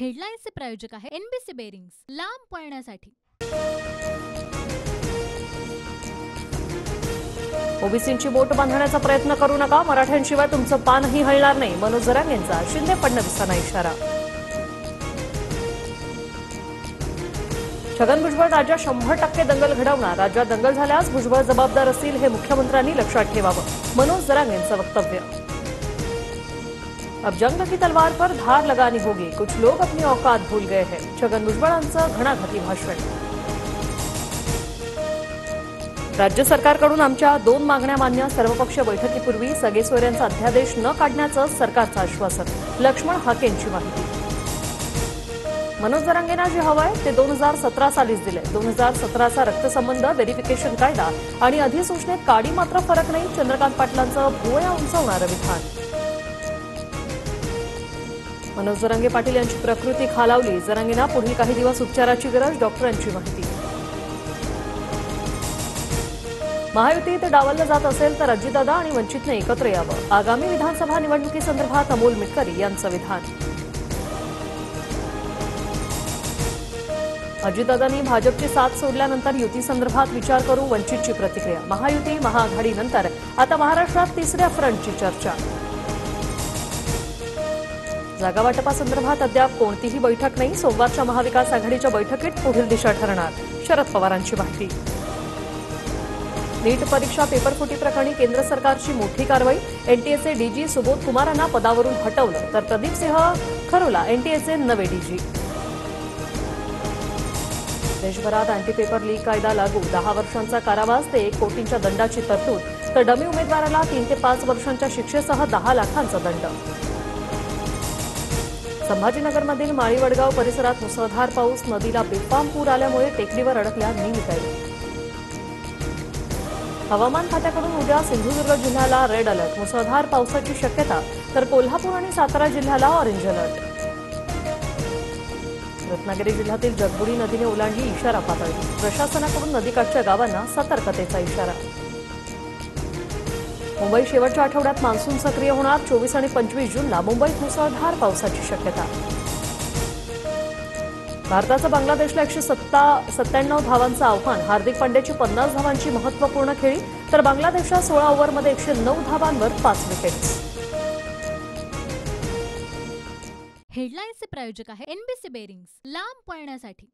हेडलाईन्सचे प्रायोजक आहे NBC bearings, लांब पळण्यासाठी। ओबीसींची बोट बांधण्याचा प्रयत्न करू नका, मराठ्यांशिवाय तुमचं पानही हलणार नाही, मनोज जरांगेंचा शिंदे फडणवीसांना इशारा। छगन भुजबळ राज्यात 100% दंगल घडवणार, राज्यात दंगल झाल्यास भुजबळ जबाबदार असतील, हे मुख्यमंत्र्यांनी लक्षात ठेवावं, मनोज जरांगेंचं वक्तव्य। अब जंग की तलवार पर धार लगानी होगी, कुछ लोग अपनी औकात भूल गए हैं, छगन भुजबळांचं घणाघाती भाषण। राज्य सरकारकडून आमच्या 2 मागण्या मान्य, सर्वपक्षीय बैठकीपूर्वी सगेसोयऱ्यांचा अध्यादेश न काढण्याचं सरकारचं आश्वासन, लक्ष्मण हाकेंची माहिती। मनोज जरांगेंना जे हवंय ते 2017 सालीच दिले, 2017चा रक्तसंबंध व्हेरिफिकेशन कायदा आणि अधिसूचनेत काडी मात्र फरक नाही, चंद्रकांत पाटलांचं भुवया उंचावणारं विधान। मनोज जरांगे पाटील यांची प्रकृती खालावली, जरांगेंना पुढील काही दिवस उपचाराची गरज, डॉक्टरांची माहिती। महायुतीत डावललं जात असेल तर अजितदादा आणि वंचितने एकत्र यावं, आगामी विधानसभा निवडणुकीसंदर्भात अमोल मिटकरी यांचं विधान। अजितदादांनी भाजपची साथ सोडल्यानंतर युतीसंदर्भात विचार करू, वंचितची प्रतिक्रिया। महायुती महाआघाडीनंतर आता महाराष्ट्रात तिसऱ्या फ्रंटची चर्चा। जागा वाटपासंदर्भात अद्याप कोणतीही बैठक नाही, सोमवारच्या महाविकास आघाडीच्या बैठकीत पुढील दिशा ठरणार, शरद पवारांची माहिती। नीट परीक्षा पेपरफुटी प्रकरणी केंद्र सरकारची मोठी कारवाई, एनटीएचे डीजी सुबोध कुमारांना पदावरून हटवलं, तर प्रदीप सिंह खरोला एनटीएचे नवे डीजी। देशभरात अँटी पेपर लीक कायदा लागू, 10 वर्षांचा कारावास ते 1 कोटींच्या दंडाची तरतूद, तर डमी उमेदवाराला 3 ते 5 वर्षांच्या शिक्षेसह 10 लाखांचा दंड। संभाजीनगरमधील माळीवडगाव परिसरात मुसळधार पाऊस, नदीला बेफाम पूर आल्यामुळे टेकडीवर अडकल्या नीलगाई। हवामान खात्याकडून उद्या सिंधुदुर्ग जिल्ह्याला रेड अलर्ट, मुसळधार पावसाची शक्यता, तर कोल्हापूर आणि सातारा जिल्ह्याला ऑरेंज अलर्ट। रत्नागिरी जिल्ह्यातील जगबुडी नदीने ओलांडली इशारा पातळी, प्रशासनाकडून नदीकाठच्या गावांना सतर्कतेचा इशारा। मुंबई शेवटच्या आठवड्यात मान्सून सक्रिय होणार, 24 आणि 25 जूनला मुंबईत मुसळधार पावसाची शक्यता। भारताचं बांगलादेशला 197 धावांचं आव्हान, हार्दिक पांड्याची 50 धावांची महत्त्वपूर्ण खेळी, तर बांगलादेशच्या 16 ओव्हरमध्ये 109 धावांवर 5 विकेट्स। हेडलाईन्सचे प्रायोजक आहे एनबीसी बेरिंग्स, लांब पळण्यासाठी।